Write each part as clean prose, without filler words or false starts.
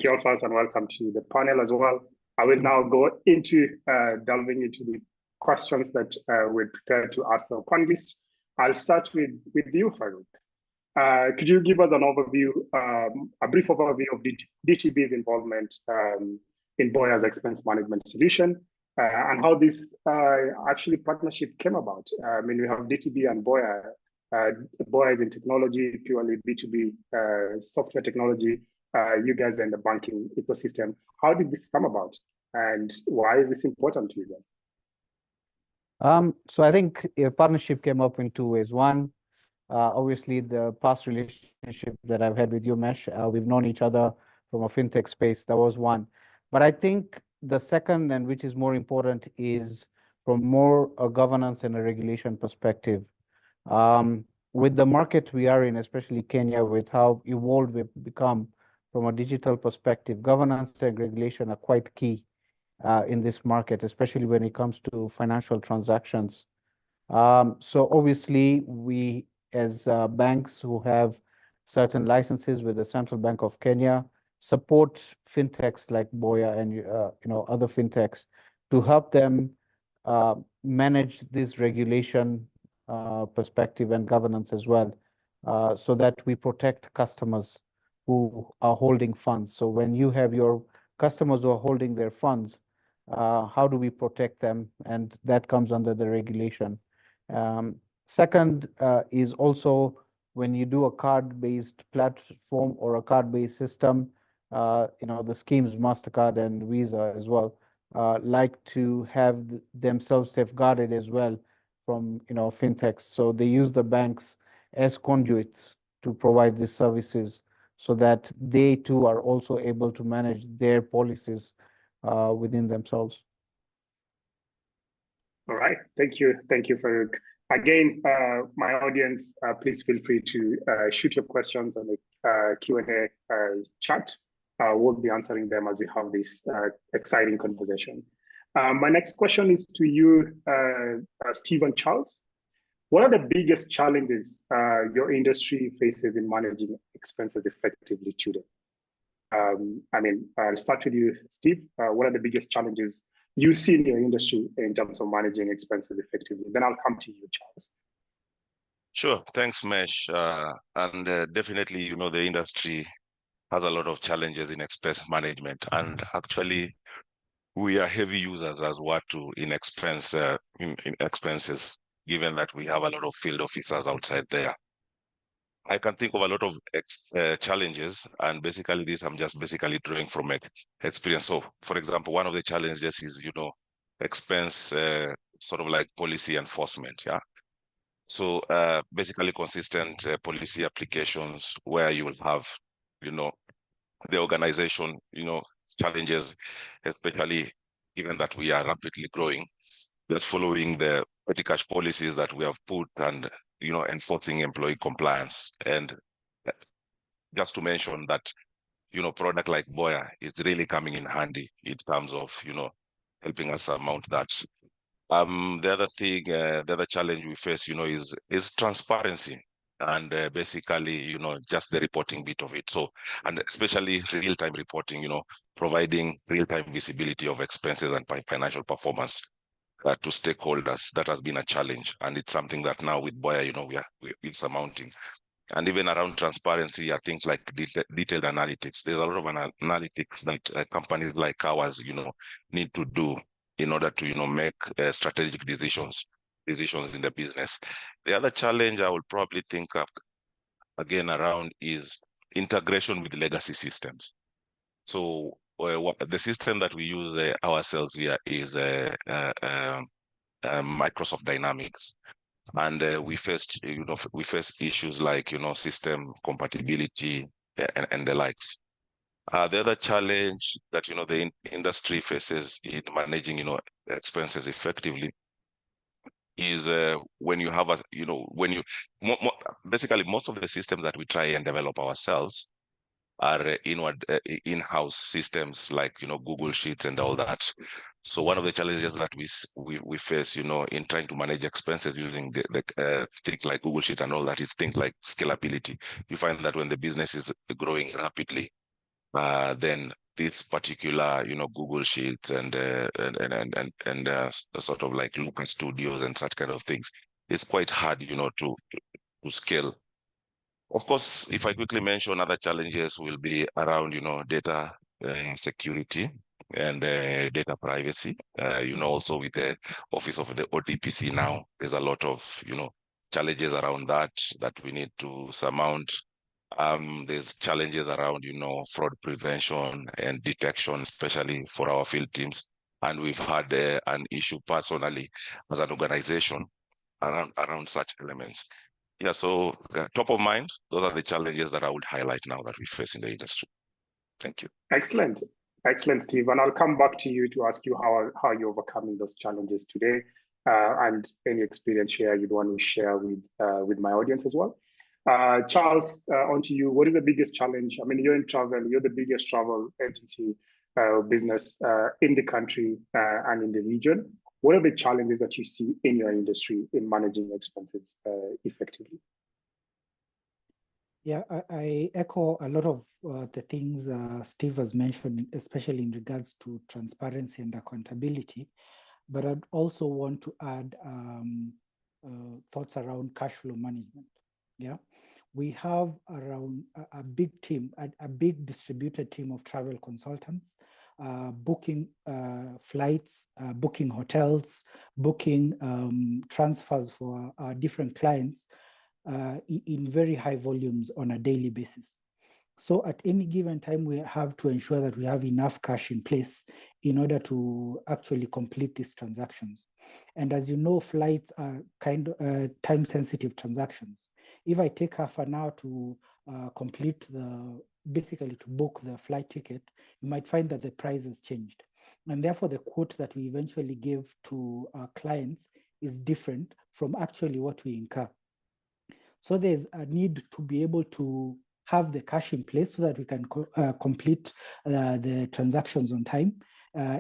you all first and welcome to the panel as well. I will now go into delving into the questions that we're prepared to ask the panelists. I'll start with you, Farouk. Could you give us an overview, a brief overview of DTB's involvement in Boya's expense management solution and how this actually partnership came about? I mean, we have DTB and Boya. Boya is in technology, purely B2B software technology. You guys are in the banking ecosystem. How did this come about, and why is this important to you guys? So I think a partnership came up in two ways. One, obviously the past relationship that I've had with you, Mesh, we've known each other from a fintech space. That was one. But I think the second, and which is more important, is from more a governance and a regulation perspective. With the market we are in, especially Kenya, with how evolved we've become from a digital perspective, governance and regulation are quite key in this market, especially when it comes to financial transactions. So obviously, we as banks who have certain licenses with the Central Bank of Kenya support fintechs like Boya and other fintechs to help them manage this regulation perspective and governance as well, so that we protect customers who are holding funds. So when you have your customers who are holding their funds, how do we protect them? And that comes under the regulation. Second is also when you do a card-based platform or a card-based system, the schemes, MasterCard and Visa as well, like to have themselves safeguarded as well from fintechs. So they use the banks as conduits to provide these services so that they too are also able to manage their policies within themselves. All right, thank you, Farouk. Again, my audience, please feel free to shoot your questions on the Q&A chat. We'll be answering them as we have this exciting conversation. My next question is to you, Steve and Charles. What are the biggest challenges your industry faces in managing expenses effectively today? I mean, I'll start with you, Steve. What are the biggest challenges you see in your industry in terms of managing expenses effectively? Then I'll come to you, Charles. Sure, thanks, Mesh. And definitely, the industry has a lot of challenges in expense management. And actually, we are heavy users as Watu in expenses, given that we have a lot of field officers outside there. I can think of a lot of challenges, and basically this I'm just basically drawing from experience. So, for example, one of the challenges is, expense sort of like policy enforcement, yeah? So basically consistent policy applications where you will have, the organization, challenges, especially given that we are rapidly growing, just following the petty cash policies that we have put and, enforcing employee compliance. And just to mention that, product like Boya is really coming in handy in terms of, helping us surmount that. The other thing, the other challenge we face, is transparency. And basically, just the reporting bit of it. So, and especially real-time reporting, providing real-time visibility of expenses and financial performance to stakeholders. That has been a challenge. And it's something that now with Boya, we're surmounting. And even around transparency are things like detailed analytics. There's a lot of analytics that companies like ours, need to do in order to, make strategic decisions in the business. The other challenge I will probably think of again around is integration with legacy systems. So the system that we use ourselves here is Microsoft Dynamics, and we face issues like system compatibility and the likes. The other challenge that the industry faces in managing expenses effectively is when you have basically most of the systems that we try and develop ourselves are in-house systems like Google Sheets and all that. So one of the challenges that we face in trying to manage expenses using the things like Google Sheets and all that is things like scalability. You find that when the business is growing rapidly, then this particular, Google Sheets and sort of like Looker Studios and such kind of things, it's quite hard, to scale. Of course, if I quickly mention, other challenges will be around, data security and data privacy. Also with the office of the ODPC now, there's a lot of, challenges around that we need to surmount. There's challenges around, fraud prevention and detection, especially for our field teams. And we've had an issue personally as an organization around such elements. Yeah, so top of mind, those are the challenges that I would highlight now that we face in the industry. Thank you. Excellent. Excellent, Steve. And I'll come back to you to ask you how you're overcoming those challenges today, and any experience share you'd want to share with my audience as well. Charles, on to you. What is the biggest challenge? I mean, you're in travel, you're the biggest travel entity business in the country and in the region. What are the challenges that you see in your industry in managing expenses effectively? Yeah, I echo a lot of the things Steve has mentioned, especially in regards to transparency and accountability. But I'd also want to add thoughts around cash flow management. Yeah, we have around a big team, a big distributed team of travel consultants, booking flights, booking hotels, booking transfers for our different clients in very high volumes on a daily basis. So at any given time, we have to ensure that we have enough cash in place in order to actually complete these transactions. And as you know, flights are kind of time-sensitive transactions. If I take half an hour to basically to book the flight ticket, you might find that the price has changed. And therefore, the quote that we eventually give to our clients is different from actually what we incur. So there's a need to be able to have the cash in place so that we can complete the transactions on time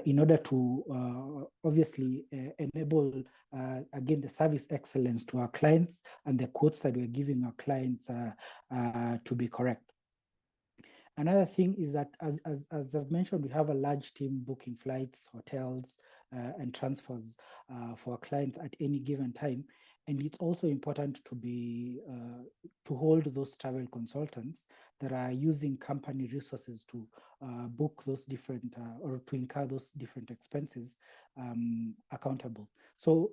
in order to obviously enable, again, the service excellence to our clients and the quotes that we're giving our clients to be correct. Another thing is that, as I've mentioned, we have a large team booking flights, hotels, and transfers for our clients at any given time. And it's also important to hold those travel consultants that are using company resources to book those different or to incur those different expenses accountable. So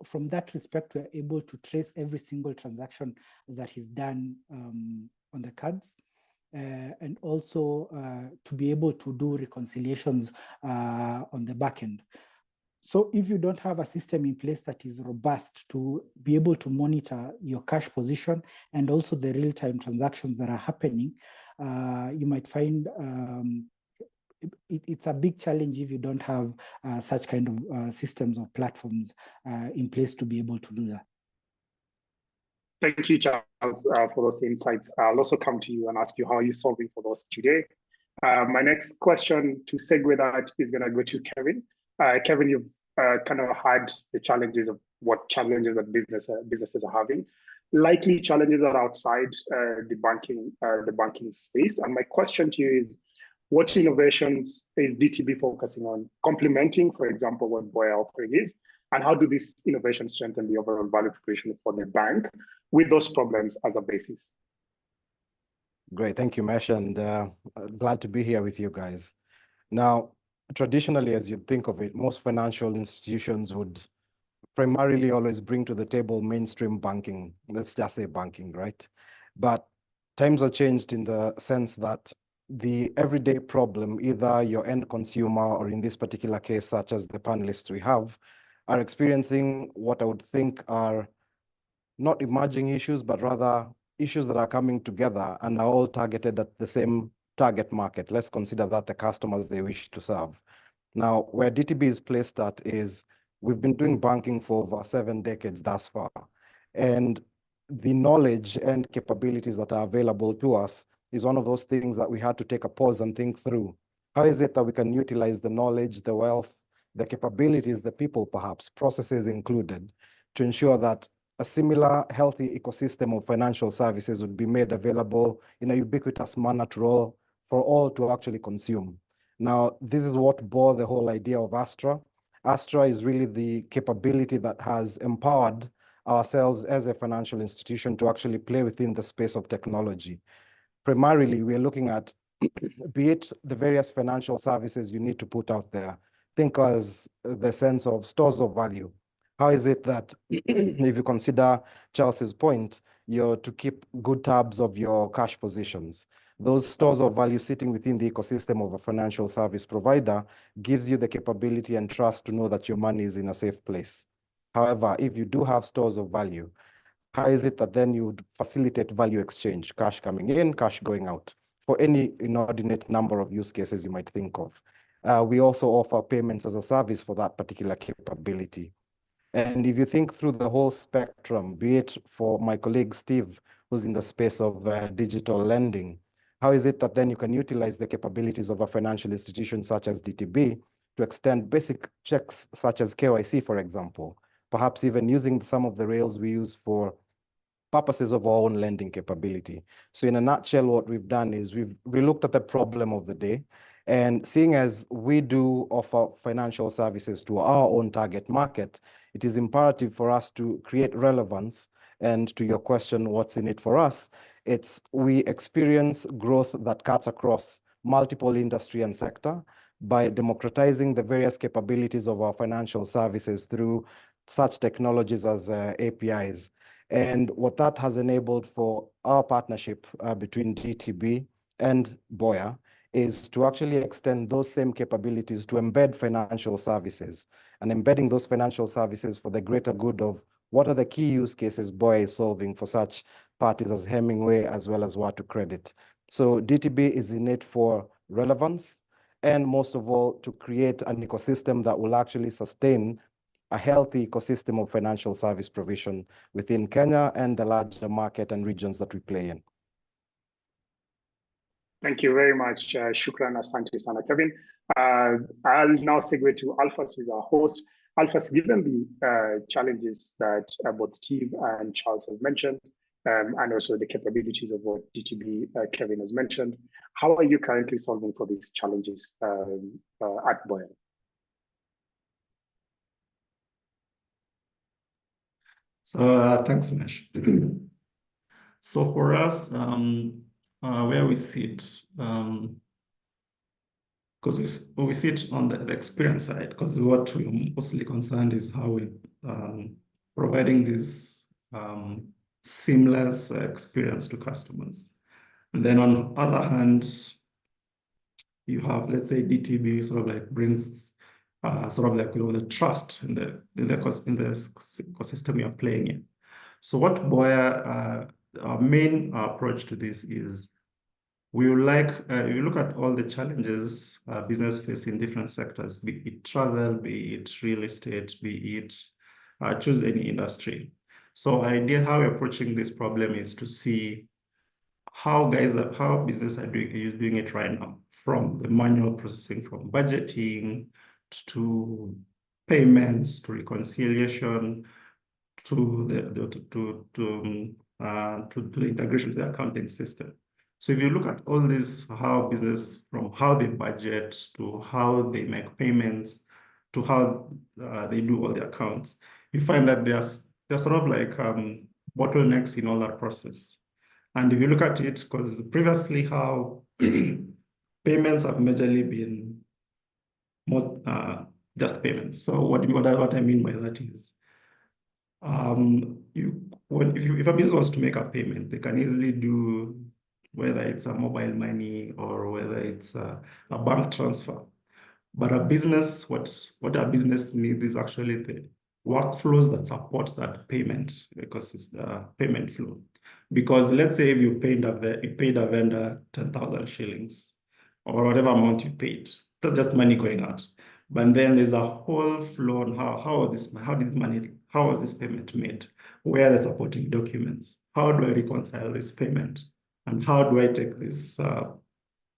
from that respect, we're able to trace every single transaction that is done on the cards. And also to be able to do reconciliations on the back end. So if you don't have a system in place that is robust to be able to monitor your cash position and also the real-time transactions that are happening, you might find it's a big challenge if you don't have such kind of systems or platforms in place to be able to do that. Thank you, Charles, for those insights. I'll also come to you and ask you how you're solving for those today. My next question to segue that is going to go to Kelvin. Kelvin, you've kind of had the challenges of what challenges that businesses are having. Likely challenges are outside the banking space. And my question to you is, what innovations is DTB focusing on complementing, for example, what Boya offering is, and how do these innovations strengthen the overall value proposition for the bank with those problems as a basis? Great, thank you, Mesh, and glad to be here with you guys. Now, traditionally, as you'd think of it, most financial institutions would primarily always bring to the table mainstream banking. Let's just say banking, right? But times are changed in the sense that the everyday problem, either your end consumer or in this particular case, such as the panelists we have, are experiencing what I would think are not emerging issues, but rather issues that are coming together and are all targeted at the same target market. Let's consider that the customers they wish to serve. Now, where DTB is placed at is we've been doing banking for over 7 decades thus far. And the knowledge and capabilities that are available to us is one of those things that we had to take a pause and think through. How is it that we can utilize the knowledge, the wealth, the capabilities, the people perhaps, processes included, to ensure that a similar healthy ecosystem of financial services would be made available in a ubiquitous manner to all for all to actually consume. Now, this is what bore the whole idea of Astra. Astra is really the capability that has empowered ourselves as a financial institution to actually play within the space of technology. Primarily, we're looking at, be it the various financial services you need to put out there, think as the sense of stores of value. How is it that if you consider Charles's point, you're to keep good tabs of your cash positions? Those stores of value sitting within the ecosystem of a financial service provider gives you the capability and trust to know that your money is in a safe place. However, if you do have stores of value, how is it that then you would facilitate value exchange, cash coming in, cash going out, for any inordinate number of use cases you might think of? We also offer payments as a service for that particular capability. And if you think through the whole spectrum, be it for my colleague Steve, who's in the space of digital lending, how is it that then you can utilize the capabilities of a financial institution such as DTB to extend basic checks such as KYC, for example, perhaps even using some of the rails we use for purposes of our own lending capability. So in a nutshell, what we've done is we looked at the problem of the day, and seeing as we do offer financial services to our own target market, it is imperative for us to create relevance. And to your question, what's in it for us? It's we experience growth that cuts across multiple industry and sector by democratizing the various capabilities of our financial services through such technologies as APIs. And what that has enabled for our partnership between DTB and Boya is to actually extend those same capabilities to embed financial services, and embedding those financial services for the greater good of what are the key use cases Boya is solving for such parties as Hemingway as well as Watu Credit. So DTB is in it for relevance, and most of all, to create an ecosystem that will actually sustain a healthy ecosystem of financial service provision within Kenya and the larger market and regions that we play in. Thank you very much, Shukran, asante sana, Kevin. I'll now segue to Alphas, who is our host. Alphas, given the challenges that both Steve and Charles have mentioned, and also the capabilities of what DTB Kevin has mentioned, how are you currently solving for these challenges at Boya? So thanks, Mesh. So for us, where we sit, because we sit on the experience side, because what we're mostly concerned is how we providing this seamless experience to customers. And then on the other hand, you have, let's say, DTB sort of like brings sort of like, you know, the trust in the ecosystem you're playing in. So what Boya, our main approach to this is, we would like, if you look at all the challenges business face in different sectors, be it travel, be it real estate, be it choose any industry. So idea how we're approaching this problem is to see how business are doing it right now, from the manual processing, from budgeting to payments to reconciliation to the integration with the accounting system. So if you look at all this, how business, from how they budget to how they make payments to how they do all the accounts, you find that there's sort of like bottlenecks in all that process. And if you look at it, because previously how payments have majorly been just payments. So what I mean by that is, if a business wants to make a payment, they can easily do, whether it's a mobile money or whether it's a bank transfer. But a business, what a business needs is actually the workflows that support that payment, because it's the payment flow. Because let's say if you paid a vendor 10,000 shillings or whatever amount you paid, that's just money going out. But then there's a whole flow on how was this payment made? Where are the supporting documents? How do I reconcile this payment? And how do I take this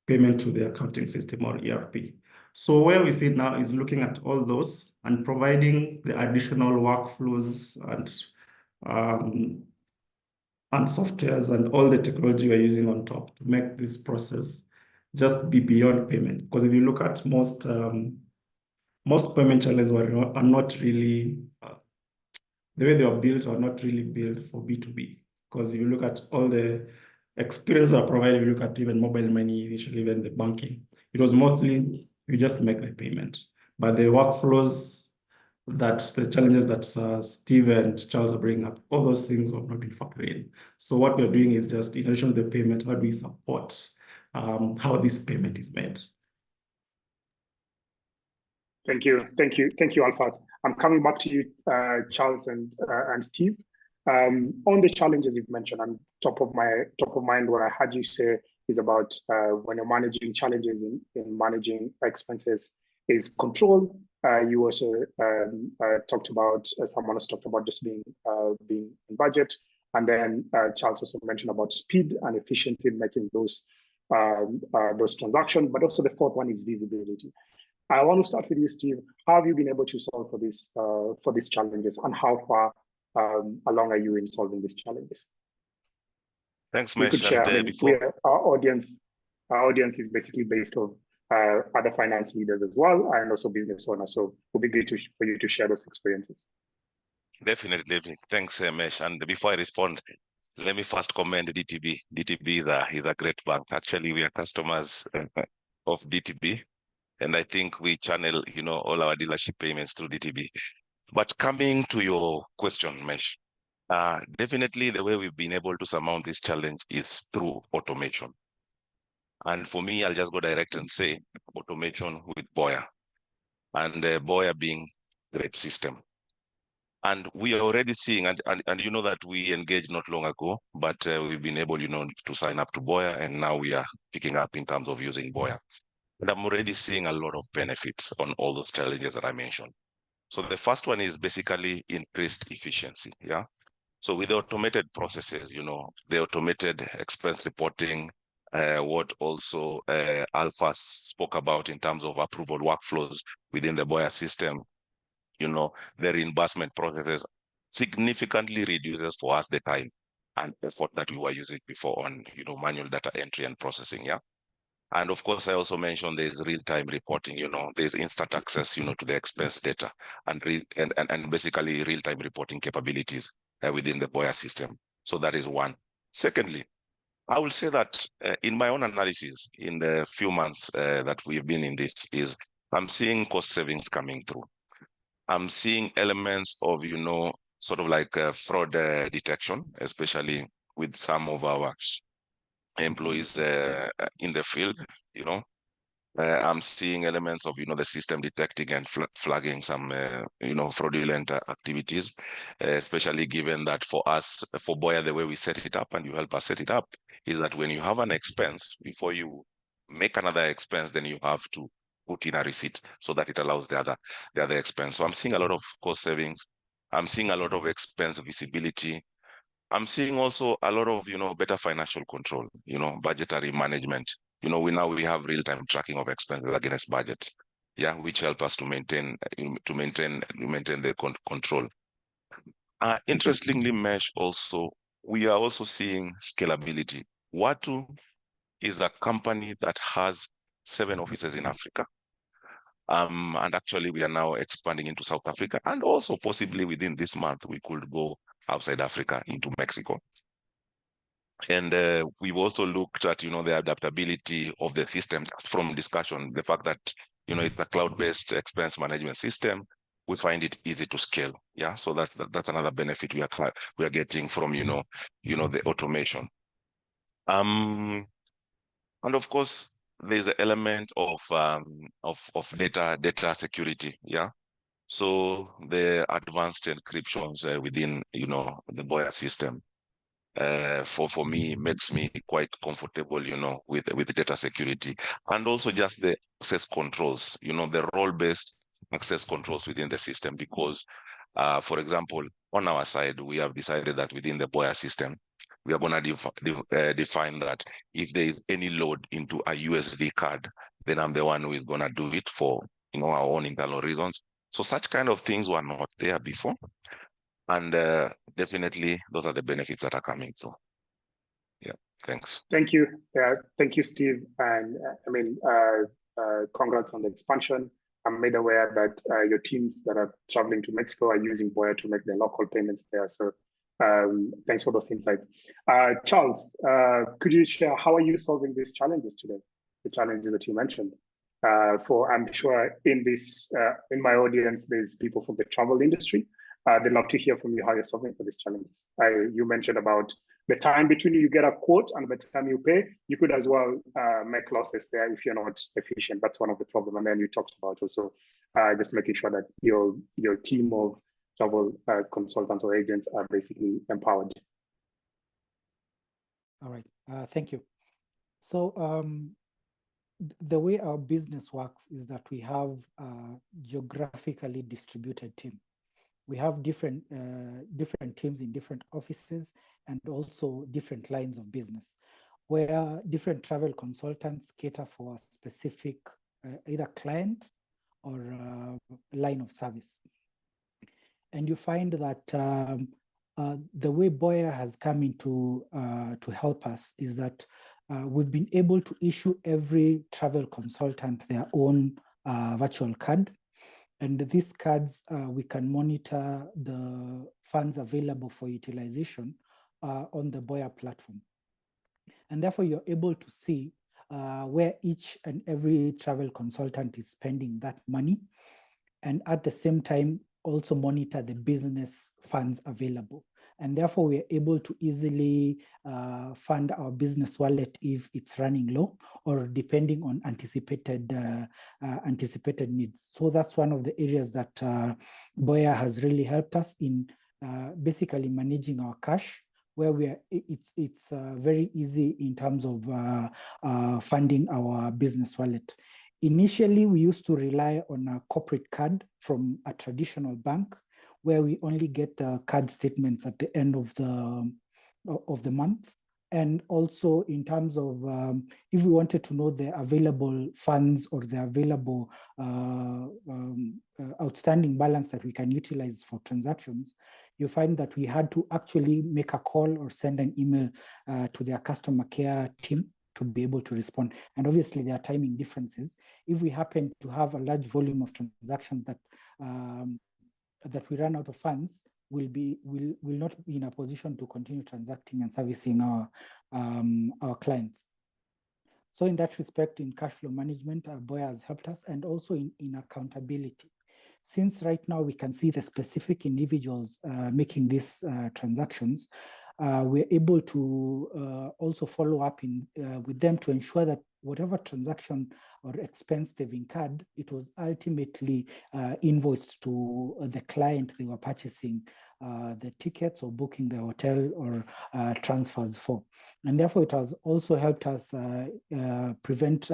payment to the accounting system or ERP? So where we sit now is looking at all those and providing the additional workflows and softwares and all the technology we're using on top to make this process just be beyond payment. Because if you look at most payment challenges are not really the way they are built are not really built for B2B. Because if you look at all the experience that are provided, if you look at even mobile money, initially even the banking, it was mostly you just make the payment. But the workflows the challenges that Steve and Charles are bringing up, all those things have not been factored in. So what we're doing is just in addition to the payment, how do we support how this payment is made? Thank you, Alphas. I'm coming back to you, Charles and Steve. On the challenges you've mentioned, and top of mind, what I had you say is about when you're managing challenges in managing expenses is control. You also talked about someone has talked about just being in budget, and then Charles also mentioned about speed and efficiency in making those transactions. But also the fourth one is visibility. I want to start with you, Steve. How have you been able to solve for these challenges, and how far along are you in solving these challenges? Thanks, you Mesh. could share. Our audience is basically based on other finance leaders as well, and also business owners. So it would be good for you to share those experiences. Definitely. Thanks, Mesh. And before I respond, let me first commend DTB. DTB is a great bank. Actually, we are customers of DTB. And I think we channel, all our dealership payments through DTB. But coming to your question, Mesh, definitely the way we've been able to surmount this challenge is through automation. And for me, I'll just go direct and say automation with Boya, and Boya being a great system. And we are already seeing, and you know that we engaged not long ago, but we've been able, to sign up to Boya, and now we are picking up in terms of using Boya. And I'm already seeing a lot of benefits on all those challenges that I mentioned. So the first one is basically increased efficiency. Yeah. So with the automated processes, the automated expense reporting, what also Alpha spoke about in terms of approval workflows within the Boya system, the reimbursement processes significantly reduces for us the time and effort that we were using before on, manual data entry and processing. Yeah. And of course, I also mentioned there's real-time reporting, there's instant access, to the expense data and basically real-time reporting capabilities within the Boya system. So that is one. Secondly, I will say that in my own analysis, in the few months that we've been in this, I'm seeing cost savings coming through. I'm seeing elements of, sort of like fraud detection, especially with some of our employees in the field, I'm seeing elements of, the system detecting and flagging some, fraudulent activities, especially given that for us, for Boya, the way we set it up and you help us set it up is that when you have an expense, before you make another expense, then you have to put in a receipt so that it allows the other expense. So I'm seeing a lot of cost savings. I'm seeing a lot of expense visibility. I'm seeing also a lot of, better financial control, budgetary management. We have real-time tracking of expenses against budget, which help us to maintain the control. Interestingly, Mesh, also, we are also seeing scalability. Watu is a company that has 7 offices in Africa. And actually, we are now expanding into South Africa, and also possibly within this month, we could go outside Africa into Mexico. And we've also looked at, the adaptability of the system just from discussion, the fact that, it's a cloud-based expense management system. We find it easy to scale. Yeah, so that's another benefit we are getting from, the automation. And of course, there's an element of data security. Yeah. So the advanced encryptions within, the Boya system, for me, makes me quite comfortable, with data security, and also just the access controls, the role-based access controls within the system. Because, for example, on our side, we have decided that within the Boya system, we are going to define that if there is any load into a USD card, then I'm the one who is going to do it for, our own internal reasons. So such kind of things were not there before. And definitely, those are the benefits that are coming through. Yeah. Thanks. Thank you. Thank you, Steve. And congrats on the expansion. I'm made aware that your teams that are traveling to Mexico are using Boya to make their local payments there. So thanks for those insights. Charles, could you share how are you solving these challenges today? The challenges that you mentioned. I'm sure in my audience, there's people from the travel industry. They'd love to hear from you how you're solving for these challenges. You mentioned about the time between you get a quote and the time you pay. You could as well make losses there if you're not efficient. That's one of the problems. And then you talked about also just making sure that your team of travel consultants or agents are basically empowered. All right, thank you. So the way our business works is that we have a geographically distributed team. We have different teams in different offices and also different lines of business, where different travel consultants cater for a specific either client or line of service. And you find that the way Boya has come into to help us is that we've been able to issue every travel consultant their own virtual card. And these cards, we can monitor the funds available for utilization on the Boya platform. And therefore, you're able to see where each and every travel consultant is spending that money. And at the same time, also monitor the business funds available. And therefore, we are able to easily fund our business wallet if it's running low or depending on anticipated needs. So that's one of the areas that Boya has really helped us in basically managing our cash, where it's very easy in terms of funding our business wallet. Initially, we used to rely on a corporate card from a traditional bank, where we only get the card statements at the end of the month. And also in terms of if we wanted to know the available funds or the available outstanding balance that we can utilize for transactions, you find that we had to actually make a call or send an email to their customer care team to be able to respond. And obviously there are timing differences. If we happen to have a large volume of transactions that we run out of funds, will not be in a position to continue transacting and servicing our clients. So in that respect, in cash flow management, Boya has helped us, and also in accountability. Since right now we can see the specific individuals making these transactions, we're able to also follow up with them to ensure that whatever transaction or expense they've incurred, it was ultimately invoiced to the client they were purchasing the tickets or booking the hotel or transfers for. And therefore, it has also helped us prevent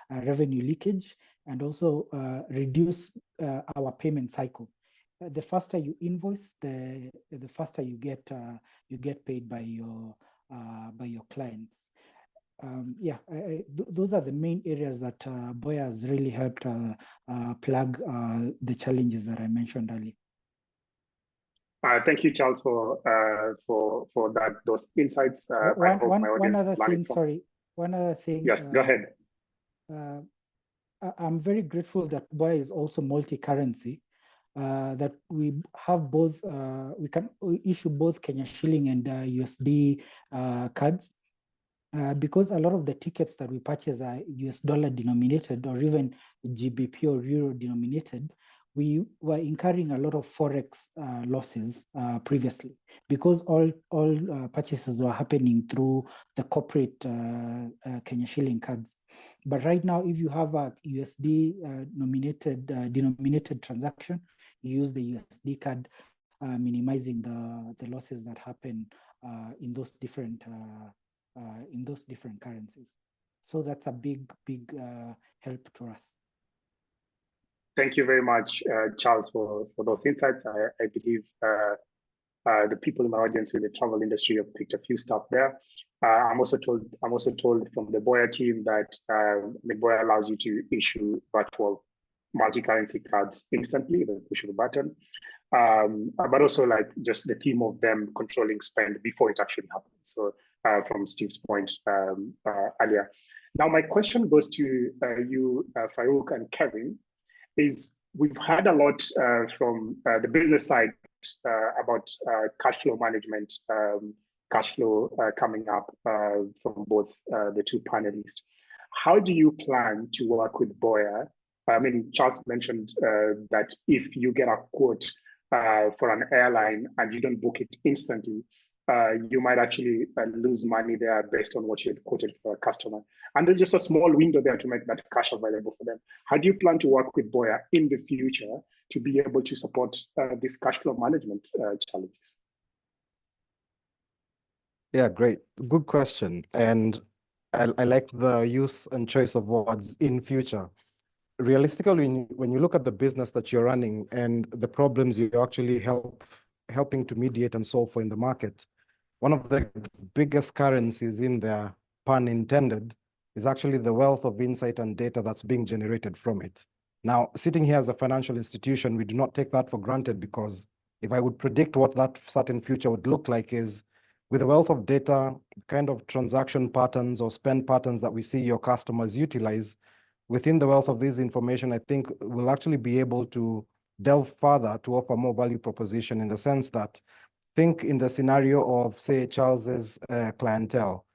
revenue leakage and also reduce our payment cycle. The faster you invoice, the faster you get paid by your clients. Those are the main areas that Boya has really helped plug the challenges that I mentioned earlier. Thank you, Charles, for those insights. One other thing. Yes, go ahead. I'm very grateful that Boya is also multi-currency. That we have both, we can issue both Kenya shilling and USD cards, because a lot of the tickets that we purchase are US dollar denominated or even GBP or Euro denominated. We were incurring a lot of Forex losses previously, because all purchases were happening through the corporate Kenya shilling cards. But right now, if you have a USD denominated transaction, you use the USD card, minimizing the losses that happen in those different currencies. So that's a big help to us. Thank you very much, Charles, for those insights. I believe the people in my audience in the travel industry have picked a few stuff there. I'm also told from the Boya team that the Boya allows you to issue virtual multi-currency cards instantly, the push of a button, but also like just the team of them controlling spend before it actually happens. So from Steve's point earlier. Now, my question goes to you, Farouk and Kelvin, is we've heard a lot from the business side about cash flow management, cash flow coming up from both the two panelists. How do you plan to work with Boya? I mean, Charles mentioned that if you get a quote for an airline and you don't book it instantly, you might actually lose money there based on what you had quoted for a customer. And there's just a small window there to make that cash available for them. How do you plan to work with Boya in the future to be able to support these cash flow management challenges? Yeah, great. Good question. And I like the use and choice of words in future. Realistically, when you look at the business that you're running and the problems you're actually helping to mediate and solve for in the market, one of the biggest currencies in there, pun intended, is actually the wealth of insight and data that's being generated from it. Now, sitting here as a financial institution, we do not take that for granted, because if I would predict what that certain future would look like is, with a wealth of data, kind of transaction patterns or spend patterns that we see your customers utilize, within the wealth of this information, I think we'll actually be able to delve further to offer more value proposition, in the sense that, think in the scenario of, say, Charles's clientele.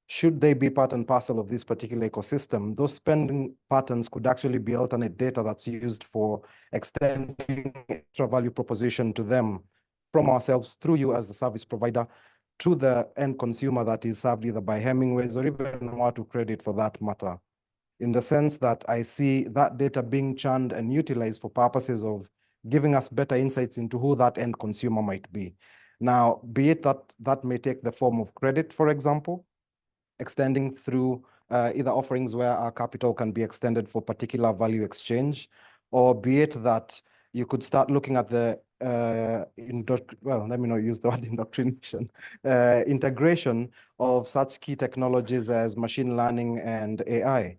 Should they be part and parcel of this particular ecosystem, those spending patterns could actually be alternate data that's used for extending extra value proposition to them from ourselves, through you as the service provider, to the end consumer that is served either by Hemingways or even Watu credit for that matter. In the sense that I see that data being churned and utilized for purposes of giving us better insights into who that end consumer might be. Now, be it that may take the form of credit, for example, extending through either offerings where our capital can be extended for particular value exchange, or be it that you could start looking at the let me not use the word indoctrination, integration of such key technologies as machine learning and AI.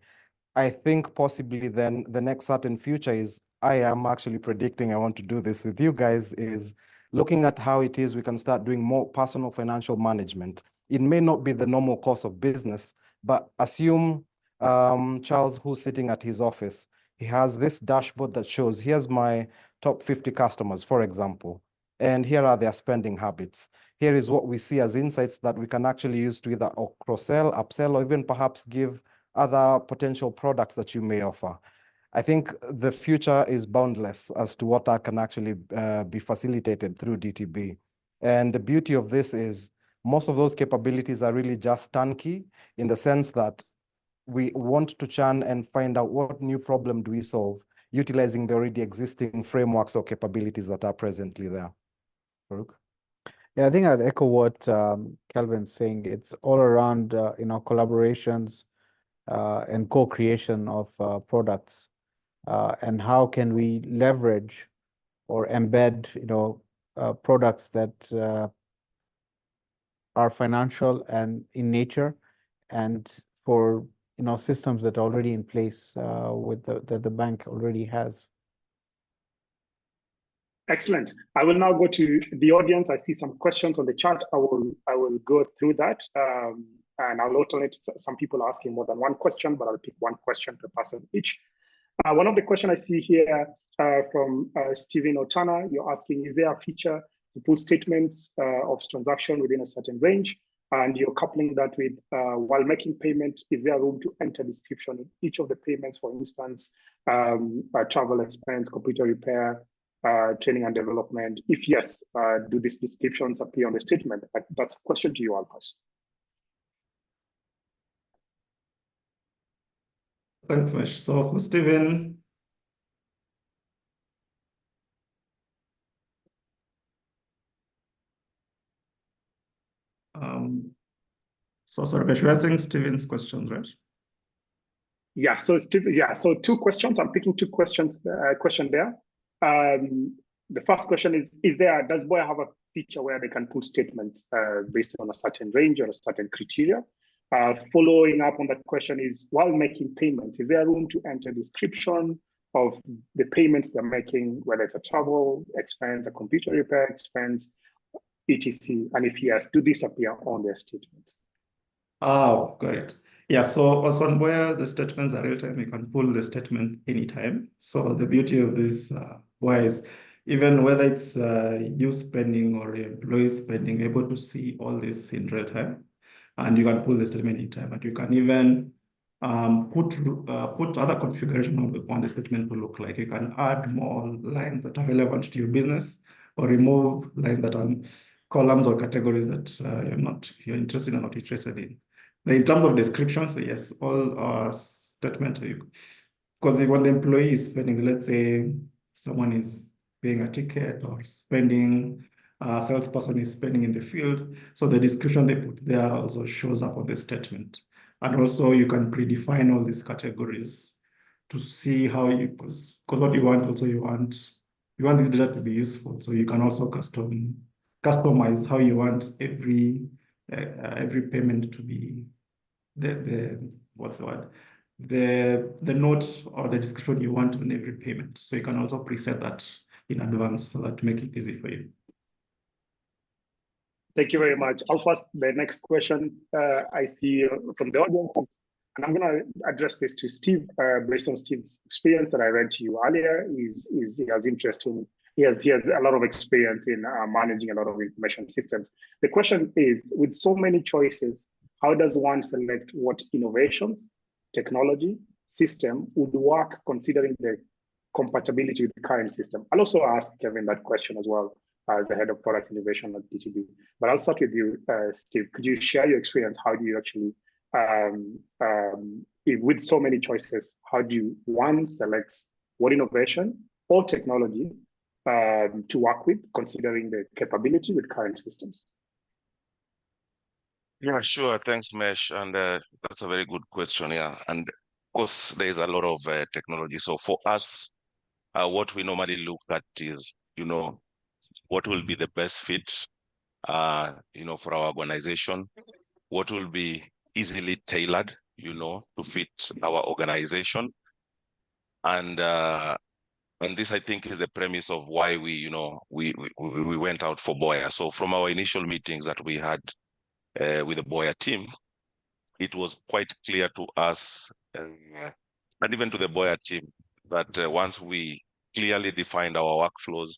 I think possibly then the next certain future is, I am actually predicting, I want to do this with you guys, is looking at how it is we can start doing more personal financial management. It may not be the normal course of business, but assume Charles, who's sitting at his office, he has this dashboard that shows, here's my top 50 customers, for example, and here are their spending habits. Here is what we see as insights that we can actually use to either cross-sell, upsell, or even perhaps give other potential products that you may offer. I think the future is boundless as to what that can actually be facilitated through DTB. And the beauty of this is most of those capabilities are really just turnkey, in the sense that we want to churn and find out what new problem do we solve, utilizing the already existing frameworks or capabilities that are presently there. Farouk? Yeah, I think I'd echo what Kelvin's saying. It's all around, collaborations and co-creation of products, and how can we leverage or embed, products that are financial and in nature, and for systems that are already in place that the bank already has. Excellent. I will now go to the audience. I see some questions on the chat. I will go through that, and I'll alternate. Some people asking more than one question, but I'll pick one question per person each. One of the questions I see here from Stephen Otana, you're asking, is there a feature to pull statements of transaction within a certain range? And you're coupling that with, while making payment, is there room to enter description in each of the payments, for instance, travel expense, computer repair, training and development? If yes, do these descriptions appear on the statement? That's a question to you, Alphas. Thanks, Mesh. So for Stephen, so sorry, Mesh, we're answering Stephen's questions, right? Yeah, so so two questions. I'm picking two questions. Question there. The first question is does Boya have a feature where they can put statements based on a certain range or a certain criteria? Following up on that question is, while making payments, is there room to enter description of the payments they're making, whether it's a travel expense, a computer repair expense, etc.? And if yes, do these appear on their statements? Oh, got it. Yeah, so also on Boya, the statements are real-time. You can pull the statement anytime. So the beauty of this Boya is even whether it's you spending or your employee spending, able to see all this in real time. And you can pull the statement anytime. And you can even put other configuration on the statement to look like. You can add more lines that are relevant to your business or remove lines that are columns or categories that you're interested or not interested in. Now, in terms of description, so yes, all our statement, because when the employee is spending, let's say someone is paying a ticket or spending, a salesperson is spending in the field, so the description they put there also shows up on the statement. And also you can predefine all these categories to see how you, because what you want also, you want this data to be useful. So you can also customize how you want every payment to be what's the word? The note or the description you want on every payment. So you can also preset that in advance so that to make it easy for you. Thank you very much. I'll first the next question I see from the audience, and I'm going to address this to Steve. Based on Steve's experience that I read to you earlier, he has interesting. He has a lot of experience in managing a lot of information systems. The question is, with so many choices, how does one select what innovations, technology, system would work considering the compatibility with the current system? I'll also ask Kelvin that question as well as the head of product innovation at DTB. But I'll start with you, Steve. Could you share your experience? How do you actually, with so many choices, how do you, one, select what innovation or technology to work with, considering the capability with current systems? Yeah, sure. Thanks, Mesh. And that's a very good question. Yeah. And of course, there's a lot of technology. So for us, what we normally look at is, what will be the best fit, for our organization? What will be easily tailored, to fit our organization? And this, I think, is the premise of why we went out for Boya. So from our initial meetings that we had with the Boya team, it was quite clear to us and even to the Boya team that once we clearly defined our workflows,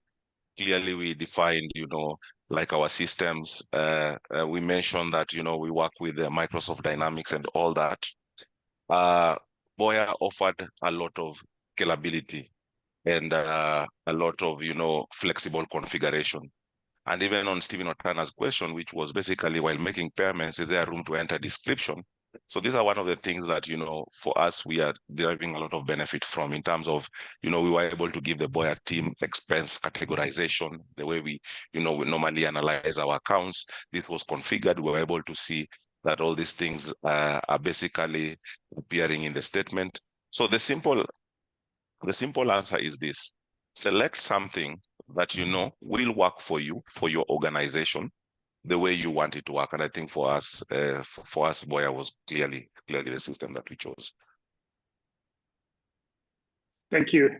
clearly we defined, like our systems, we mentioned that, we work with Microsoft Dynamics and all that. Boya offered a lot of scalability and a lot of, flexible configuration. And even on Stephen Otana's question, which was basically, while making payments, is there room to enter description? So these are one of the things that, for us, we are deriving a lot of benefit from in terms of, we were able to give the Boya team expense categorization, the way we normally analyze our accounts. This was configured. We were able to see that all these things are basically appearing in the statement. So the simple answer is this: select something that will work for you, for your organization, the way you want it to work. And I think for us, Boya was clearly the system that we chose. Thank you,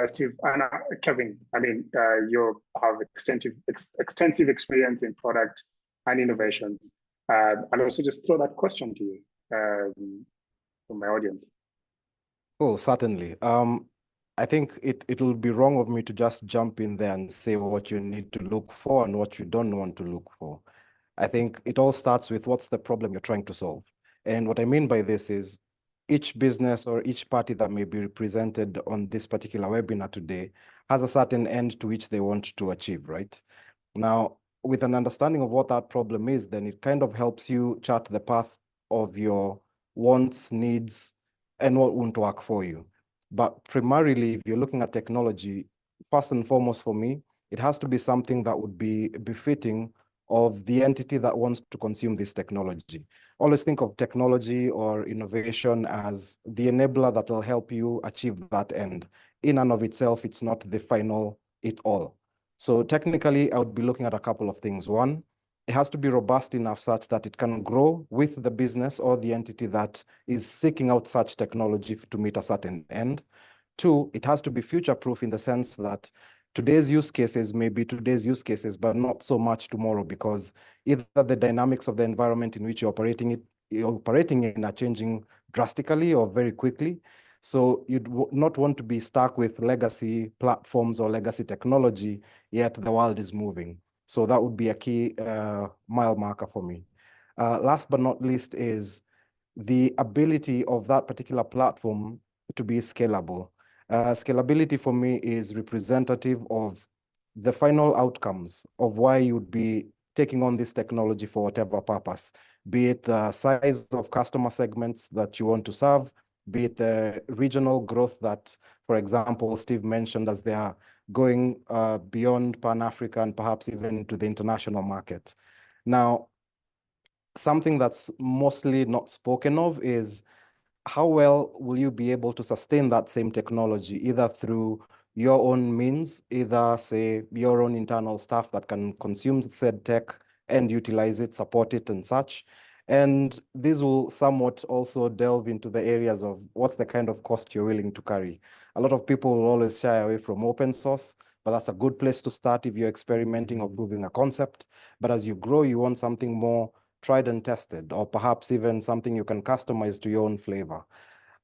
Steve. And Kelvin, I mean, you have extensive experience in product and innovations. I'll also just throw that question to you from my audience. Oh, certainly. I think it will be wrong of me to just jump in there and say what you need to look for and what you don't want to look for. I think it all starts with what's the problem you're trying to solve. And what I mean by this is each business or each party that may be represented on this particular webinar today has a certain end to which they want to achieve, right? Now, with an understanding of what that problem is, then it kind of helps you chart the path of your wants, needs, and what won't work for you. But primarily, if you're looking at technology, first and foremost for me, it has to be something that would be befitting of the entity that wants to consume this technology. Always think of technology or innovation as the enabler that will help you achieve that end. In and of itself, it's not the final it all. So technically, I would be looking at a couple of things. One, it has to be robust enough such that it can grow with the business or the entity that is seeking out such technology to meet a certain end. Two, it has to be future-proof in the sense that today's use cases may be today's use cases, but not so much tomorrow, because either the dynamics of the environment in which you're operating it you're operating in are changing drastically or very quickly. So you'd not want to be stuck with legacy platforms or legacy technology, yet the world is moving. So that would be a key mile marker for me. Last but not least is the ability of that particular platform to be scalable. Scalability for me is representative of the final outcomes of why you'd be taking on this technology for whatever purpose, be it the size of customer segments that you want to serve, be it the regional growth that, for example, Steve mentioned as they are going beyond Pan-Africa and perhaps even to the international market. Now, something that's mostly not spoken of is how well will you be able to sustain that same technology, either through your own means, either say your own internal staff that can consume said tech and utilize it, support it and such. And this will somewhat also delve into the areas of what's the kind of cost you're willing to carry. A lot of people will always shy away from open source, but that's a good place to start if you're experimenting or proving a concept. But as you grow, you want something more tried and tested, or perhaps even something you can customize to your own flavor.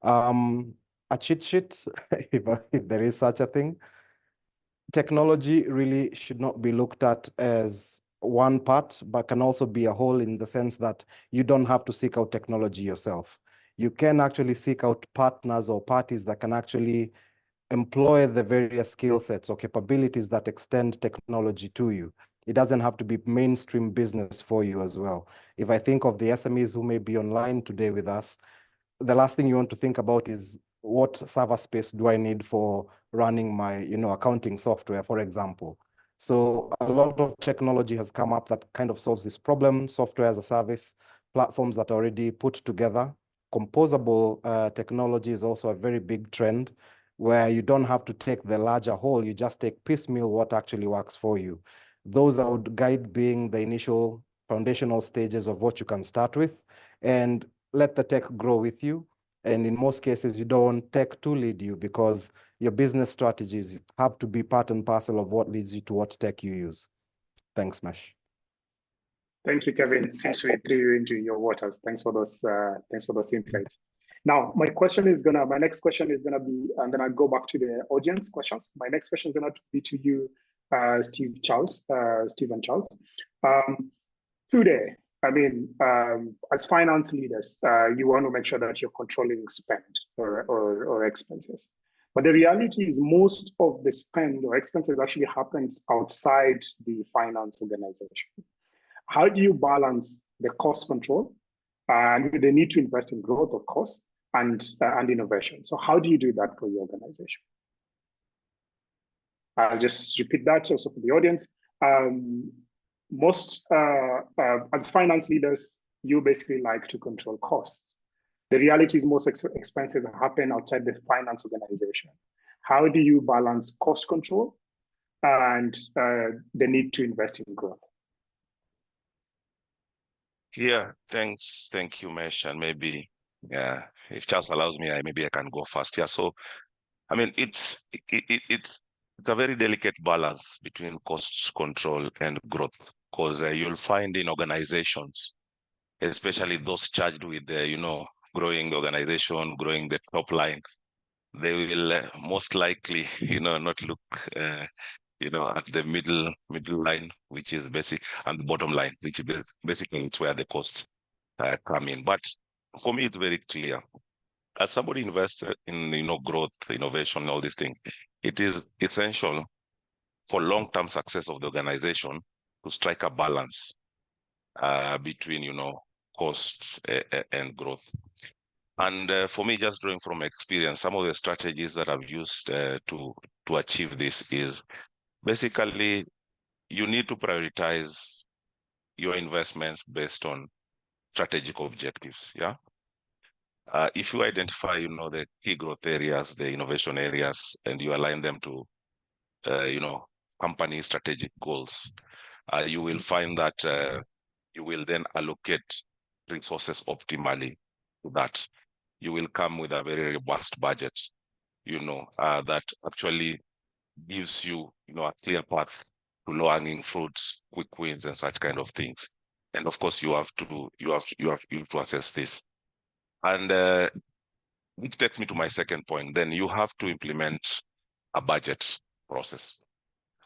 A cheat sheet, if there is such a thing. Technology really should not be looked at as one part, but can also be a whole in the sense that you don't have to seek out technology yourself. You can actually seek out partners or parties that can actually employ the various skill sets or capabilities that extend technology to you. It doesn't have to be mainstream business for you as well. If I think of the SMEs who may be online today with us, the last thing you want to think about is what server space do I need for running my, accounting software, for example. So a lot of technology has come up that kind of solves this problem. Software as a service, platforms that are already put together. Composable technology is also a very big trend where you don't have to take the larger whole, you just take piecemeal what actually works for you. Those I would guide being the initial foundational stages of what you can start with, and let the tech grow with you. And in most cases, you don't want tech to lead you, because your business strategies have to be part and parcel of what leads you to what tech you use. Thanks, Mesh. Thank you, Kevin. Since we threw you into your waters, thanks for those insights. Now, my next question is gonna be, I'm gonna go back to the audience questions. My next question is gonna be to you, Steve and Charles. Today, as finance leaders, you want to make sure that you're controlling spend or expenses. But the reality is most of the spend or expenses actually happens outside the finance organization. How do you balance the cost control and the need to invest in growth, of course, and innovation? So how do you do that for your organization? I'll just repeat that also for the audience. As finance leaders, you basically like to control costs. The reality is most expenses happen outside the finance organization. How do you balance cost control and the need to invest in growth? Yeah, thanks. Thank you, Mesh. And maybe, if Charles allows me, maybe I can go first. Yeah, so, it's a very delicate balance between cost control and growth, because you'll find in organizations, especially those charged with, growing the organization, growing the top line, they will most likely, not look, at the middle line, which is basic, and the bottom line, which is basically it's where the costs come in. But for me, it's very clear. As somebody invests in, growth, innovation, all these things, it is essential for long-term success of the organization to strike a balance between, costs and growth. And for me, just drawing from experience, some of the strategies that I've used to achieve this is basically you need to prioritize your investments based on strategic objectives. Yeah. If you identify, the key growth areas, the innovation areas, and you align them to, company strategic goals, you will find that you will then allocate resources optimally to that. You will come with a very robust budget, that actually gives you, a clear path to low-hanging fruits, quick wins, and such kind of things. And of course, you have to assess this. And which takes me to my second point. Then you have to implement a budget process.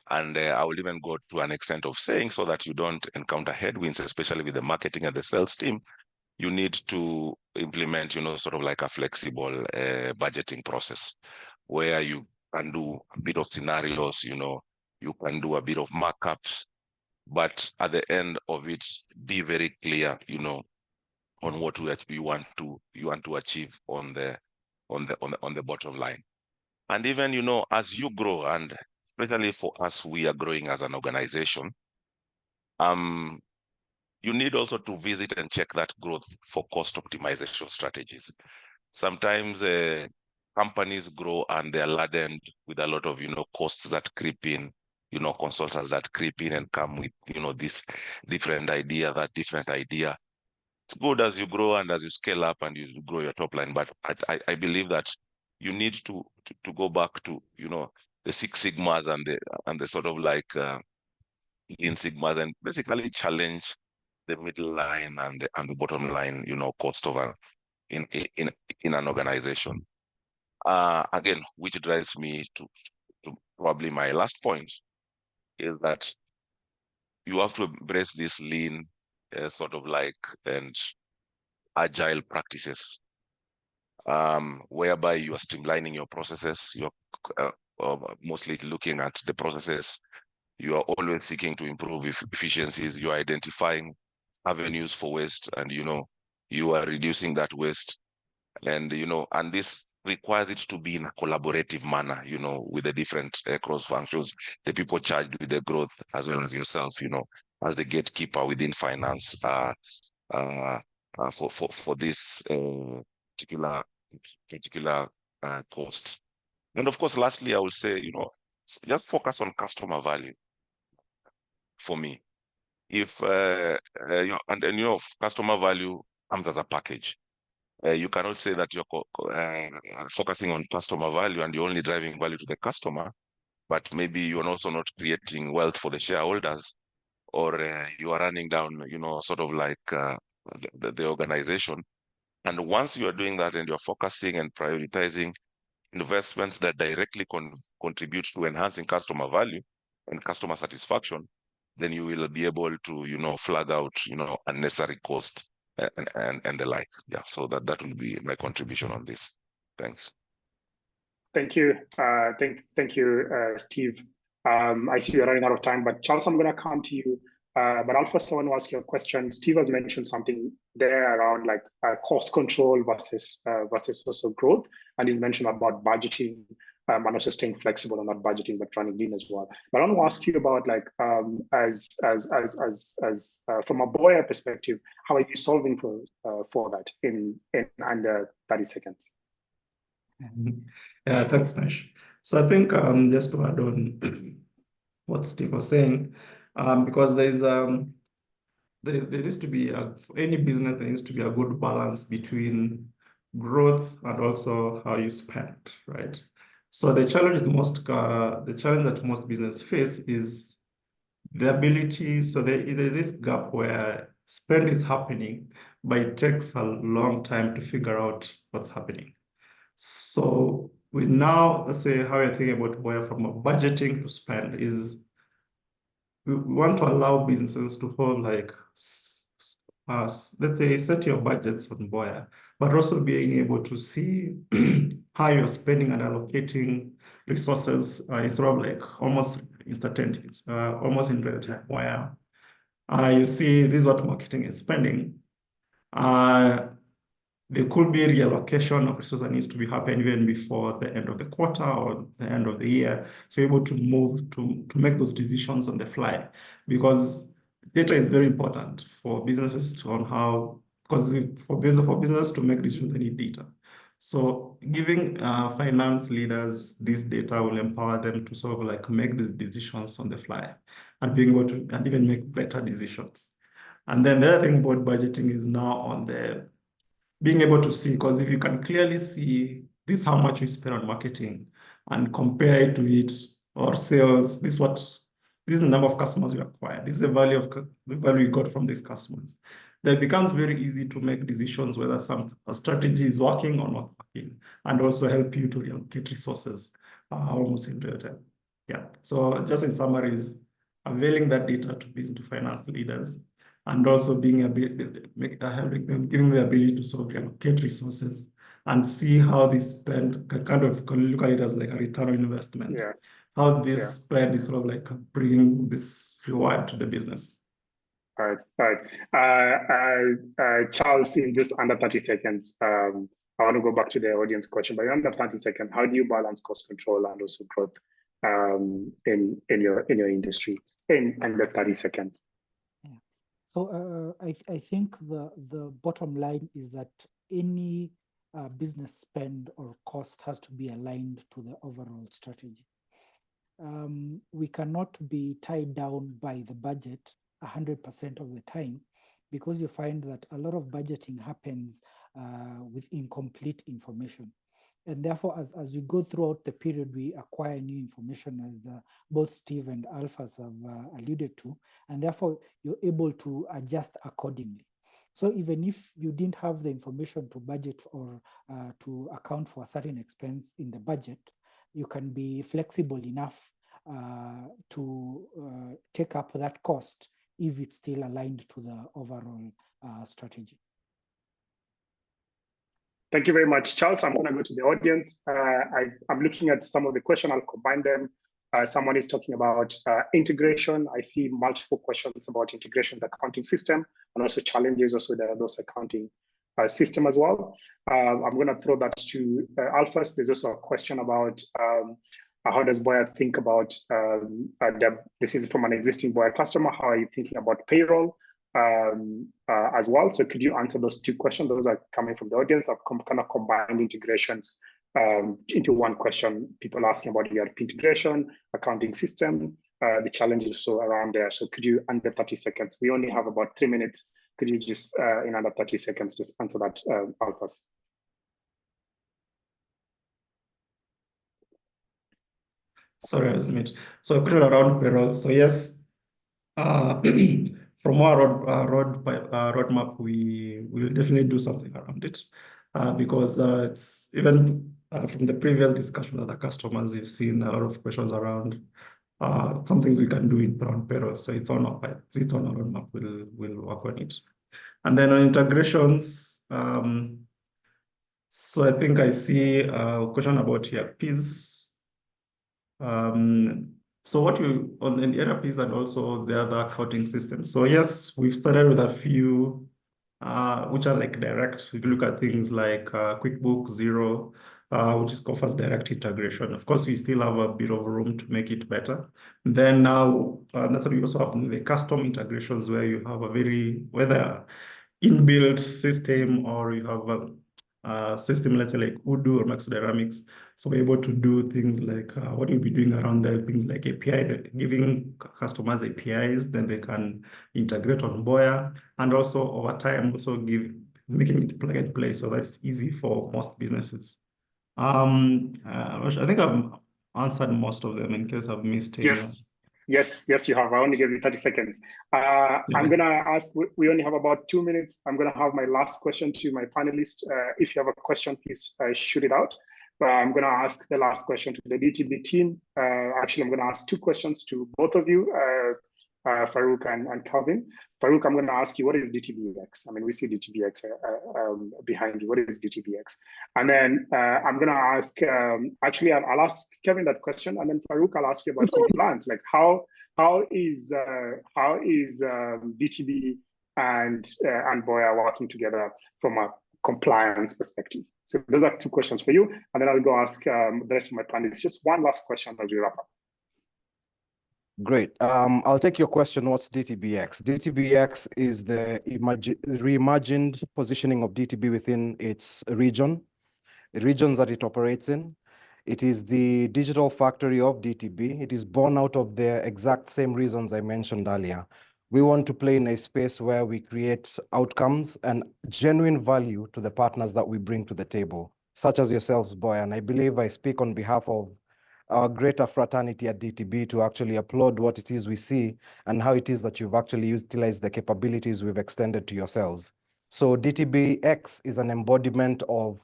And I will even go to an extent of saying, so that you don't encounter headwinds, especially with the marketing and the sales team, you need to implement, sort of like a flexible budgeting process where you can do a bit of scenarios, you can do a bit of markups, but at the end of it, be very clear, on what you want to achieve on the bottom line. And even, as you grow, and especially for us, we are growing as an organization, you need also to visit and check that growth for cost optimization strategies. Sometimes companies grow and they're laden with a lot of, costs that creep in, consultants that creep in and come with, this different idea, that different idea. It's good as you grow and as you scale up and you grow your top line, but I believe that you need to go back to, the Six Sigmas and the sort of like Lean Sigmas, and basically challenge the middle line and the bottom line, cost of in an organization. Again, which drives me to probably my last point, is that you have to embrace this lean sort of like and agile practices, whereby you are streamlining your processes. You're mostly looking at the processes. You are always seeking to improve efficiencies. You are identifying avenues for waste, and you are reducing that waste, and and this requires it to be in a collaborative manner, with the different cross functions, the people charged with the growth, as well as yourself, as the gatekeeper within finance for this particular cost. And of course, lastly, I will say, just focus on customer value. For me, if customer value comes as a package. You cannot say that you're focusing on customer value and you're only driving value to the customer, but maybe you're also not creating wealth for the shareholders, or you are running down, sort of like the organization. And once you are doing that and you're focusing and prioritizing investments that directly contribute to enhancing customer value and customer satisfaction, then you will be able to, flag out, unnecessary cost and the like. Yeah, so that will be my contribution on this. Thanks. Thank you. Thank you, Steve. I see we're running out of time, but Charles, I'm going to come to you. But I'll first want to ask you a question. Steve has mentioned something there around like cost control versus also growth, and he's mentioned about budgeting and also staying flexible on not budgeting but running lean as well. But I want to ask you about like as from a Boya perspective, how are you solving for that in under 30 seconds? Yeah, thanks, Mesh. So I think just to add on what Steve was saying, because there needs to be for any business, there needs to be a good balance between growth and also how you spend, right? So the challenge that most business face is the ability. So there is this gap where spend is happening, but it takes a long time to figure out what's happening. So we now, let's say how you're thinking about Boya from a budgeting to spend is we want to allow businesses to hold like, let's say set your budgets on Boya, but also being able to see how you're spending and allocating resources is sort of like almost instantaneous, almost in real time, where you see this is what marketing is spending. There could be reallocation of resources that needs to be happening even before the end of the quarter or the end of the year. So able to move to make those decisions on the fly, because data is very important for businesses because for business to make decisions, they need data. So giving finance leaders this data will empower them to sort of like make these decisions on the fly and being able to and even make better decisions. And then the other thing about budgeting is now on the being able to see, because if you can clearly see this is how much we spend on marketing and compare it to it or sales, this is what this is the number of customers you acquired. This is the value you got from these customers. Then it becomes very easy to make decisions whether a strategy is working or not working, and also help you to reallocate resources almost in real time. Yeah. So just in summary, is availing that data to business to finance leaders, and also being helping them, giving the ability to sort of reallocate resources and see how this spend kind of look at it as like a return on investment. Yeah. How this spend is sort of like bringing this reward to the business. All right. Charles, in just under 30 seconds, I want to go back to the audience question, but in under 30 seconds, how do you balance cost control and also growth in your industry in under 30 seconds? Yeah. So I think the bottom line is that any business spend or cost has to be aligned to the overall strategy. We cannot be tied down by the budget 100% of the time, because you find that a lot of budgeting happens with incomplete information. And therefore, as we go throughout the period, we acquire new information, as both Steve and Alphas have alluded to, and therefore you're able to adjust accordingly. So even if you didn't have the information to budget or to account for a certain expense in the budget, you can be flexible enough to take up that cost if it's still aligned to the overall strategy. Thank you very much, Charles. I'm going to go to the audience. I'm looking at some of the questions. I'll combine them. Someone is talking about integration. I see multiple questions about integration, the accounting system, and also challenges also those accounting system as well. I'm going to throw that to Alphas. There's also a question about how does Boya think about this is from an existing Boya customer. How are you thinking about payroll as well? So could you answer those two questions? Those are coming from the audience. I've kind of combined integrations into one question. People asking about ERP integration, accounting system, the challenges also around there. So could you, under 30 seconds, we only have about 3 minutes. Could you just, in under 30 seconds, just answer that, Alphas? Sorry, I was mute. So a question around payroll. So yes, from our roadmap, we will definitely do something around it, because it's even from the previous discussion with the customers, you've seen a lot of questions around some things we can do around payroll. So it's on our roadmap. We'll work on it. And then on integrations, so I think I see a question about ERPs. So what you on the ERPs and also the other accounting systems. So yes, we've started with a few which are like direct. If you look at things like QuickBooks Zero, which offers direct integration. Of course, we still have a bit of room to make it better. And then now, that's what we also have the custom integrations where you have whether inbuilt system or you have a system, let's say like Odoo or Maxodynamics. So we're able to do things like what you'll be doing around there, things like API, giving customers APIs, then they can integrate on Boya, and also over time also making it plug and play. So that's easy for most businesses. I think I've answered most of them in case I've missed any. Yes, you have. I only gave you 30 seconds. I'm going to ask, we only have about 2 minutes. I'm going to have my last question to my panelists. If you have a question, please shoot it out. But I'm going to ask the last question to the DTB team. Actually, I'm going to ask 2 questions to both of you, Farouk and Kelvin. Farouk, I'm going to ask you, what is DTBX? I mean, we see DTBX behind you. What is DTBX? And then I'm going to ask, actually, I'll ask Kelvin that question, and then Farouk, I'll ask you about compliance. Like, how is DTB and Boya working together from a compliance perspective? So those are 2 questions for you, and then I'll go ask the rest of my panelists. Just one last question as we wrap up. Great. I'll take your question. What's DTBX? DTBX is the reimagined positioning of DTB within its regions that it operates in. It is the digital factory of DTB. It is born out of the exact same reasons I mentioned earlier. We want to play in a space where we create outcomes and genuine value to the partners that we bring to the table, such as yourselves, Boya. And I believe I speak on behalf of our greater fraternity at DTB to actually applaud what it is we see and how it is that you've actually utilized the capabilities we've extended to yourselves. So DTBX is an embodiment of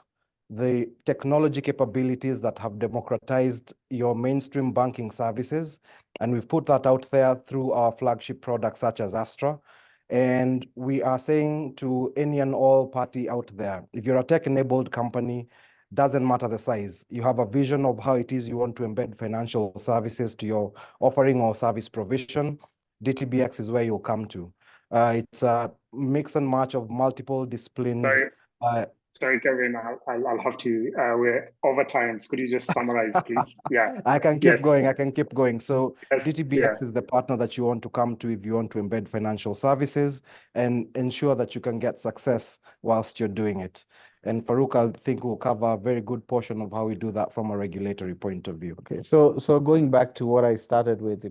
the technology capabilities that have democratized your mainstream banking services. And we've put that out there through our flagship products such as Astra. And we are saying to any and all party out there, if you're a tech-enabled company, doesn't matter the size, you have a vision of how it is you want to embed financial services to your offering or service provision, DTBX is where you'll come to. It's a mix and match of multiple disciplined. Sorry, Kelvin, I'll have to, we're over time. So could you just summarize, please? Yeah. I can keep going. I can keep going. So yes, DTBX is the partner that you want to come to if you want to embed financial services and ensure that you can get success whilst you're doing it. And Farouk, I think, will cover a very good portion of how we do that from a regulatory point of view. Okay, so going back to what I started with,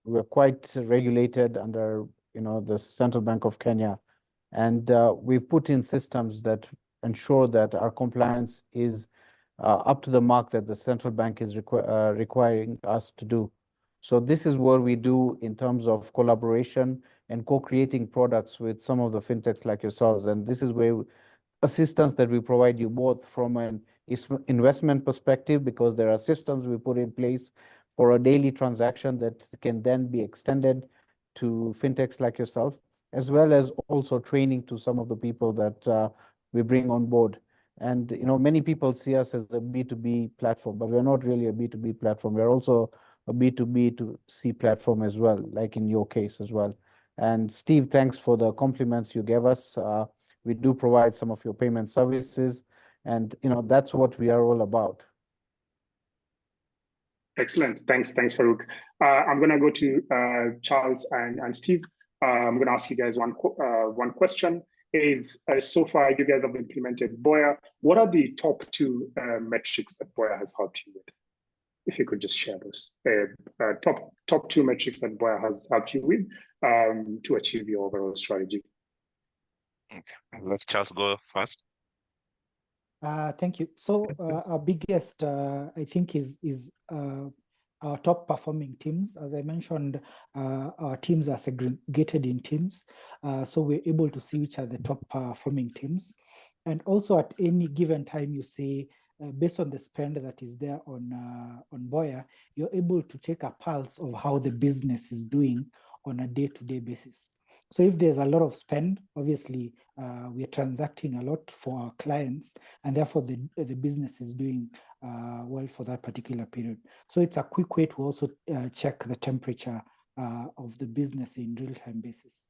we're quite regulated under, the Central Bank of Kenya. And we've put in systems that ensure that our compliance is up to the mark that the central bank is requiring us to do. So this is what we do in terms of collaboration and co-creating products with some of the fintechs like yourselves. And this is where assistance that we provide you both from an investment perspective, because there are systems we put in place for a daily transaction that can then be extended to fintechs like yourself, as well as also training to some of the people that we bring on board. And many people see us as a B2B platform, but we're not really a B2B platform. We're also a B2B2C platform as well, like in your case as well. And Steve, thanks for the compliments you gave us. We do provide some of your payment services, and that's what we are all about. Excellent. Thanks, Farouk. I'm going to go to Charles and Steve. I'm going to ask you guys one question. So far you guys have implemented Boya. What are the top 2 metrics that Boya has helped you with? If you could just share those top 2 metrics that Boya has helped you with to achieve your overall strategy. Okay, let Charles go first. Thank you. So our biggest, I think, is our top performing teams. As I mentioned, our teams are segregated in teams. So we're able to see which are the top performing teams. And also at any given time, you see, based on the spend that is there on Boya, you're able to take a pulse of how the business is doing on a day-to-day basis. So if there's a lot of spend, obviously we are transacting a lot for our clients, and therefore the business is doing well for that particular period. So it's a quick way to also check the temperature of the business in real-time basis.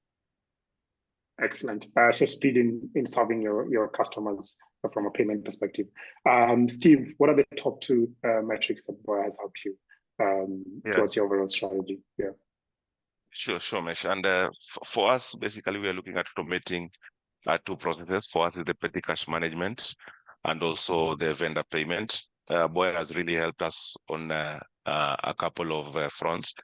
Excellent. So speed in serving your customers from a payment perspective. Steve, what are the top 2 metrics that Boya has helped you towards your overall strategy? Yeah. Sure, Mesh. And for us, basically, we are looking at automating 2 processes. For us, is the petty cash management and also the vendor payment. Boya has really helped us on a couple of fronts.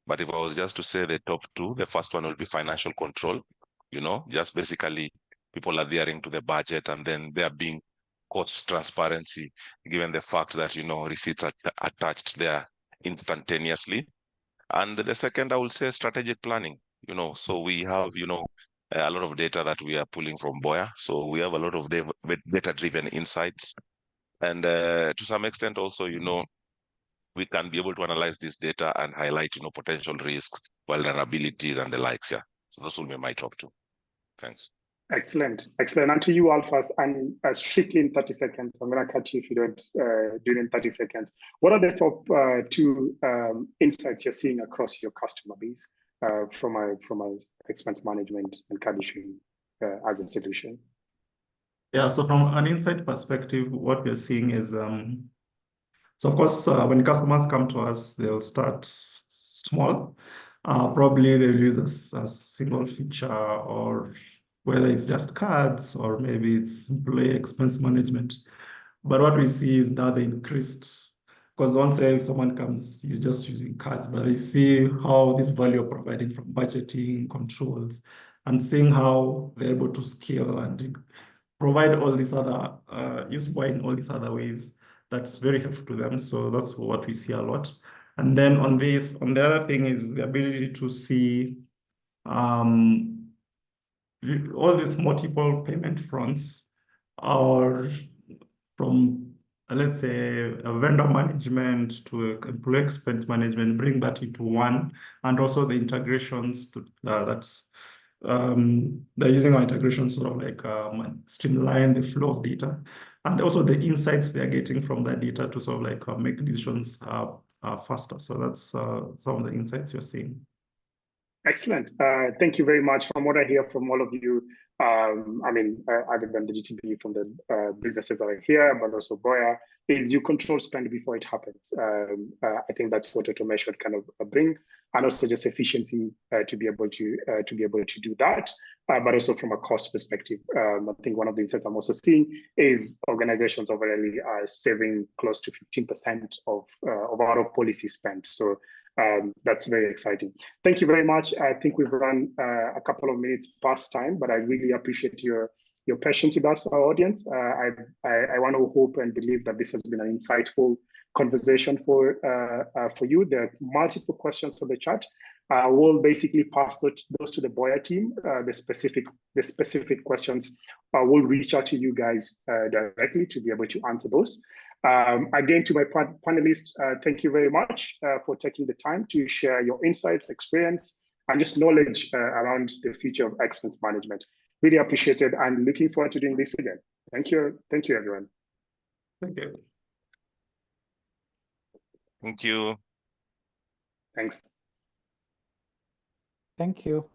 But if I was just to say the top 2, the first one will be financial control. Just basically people adhering to the budget, and then there being cost transparency, given the fact that, receipts are attached there instantaneously. And the second, I will say strategic planning, so we have, a lot of data that we are pulling from Boya. So we have a lot of data-driven insights. And to some extent also, we can be able to analyze this data and highlight, potential risks, vulnerabilities, and the likes. Yeah. So those will be my top 2. Thanks. Excellent. And to you, Alphas, and strictly in 30 seconds, I'm going to catch you if you don't do it in 30 seconds. What are the top 2 insights you're seeing across your customer base from a expense management and card issuing as a solution? Yeah, so from an insight perspective, what we're seeing is, so of course, when customers come to us, they'll start small. Probably they'll use a single feature, or whether it's just cards or maybe it's employee expense management. But what we see is now they increased, because once if someone comes, you're just using cards, but they see how this value of providing from budgeting, controls, and seeing how they're able to scale and provide all these other, use Boya in all these other ways. that's very helpful to them. So that's what we see a lot. And then on the other thing is the ability to see all these multiple payment fronts, or from, let's say, a vendor management to employee expense management, bring that into one, and also the integrations to, they're using our integrations sort of like streamline the flow of data, and also the insights they're getting from that data to sort of like make decisions faster. So that's some of the insights you're seeing. Excellent. Thank you very much. From what I hear from all of you, other than the GTB from the businesses that are here, but also Boya, is you control spend before it happens. I think that's what automation kind of bring, and also just efficiency to be able to do that. But also from a cost perspective, I think one of the insights I'm also seeing is organizations overall are saving close to 15% of out of policy spend. So that's very exciting. Thank you very much. I think we've run a couple of minutes past time, but I really appreciate your patience with us, our audience. I want to hope and believe that this has been an insightful conversation for you. There are multiple questions on the chat. We'll basically pass those to the Boya team. The specific questions, we'll reach out to you guys directly to be able to answer those. Again, to my panelists, thank you very much for taking the time to share your insights, experience, and just knowledge around the future of expense management. Really appreciate it, and looking forward to doing this again. Thank you, everyone. Thank you. Thank you. Thanks. Thank you.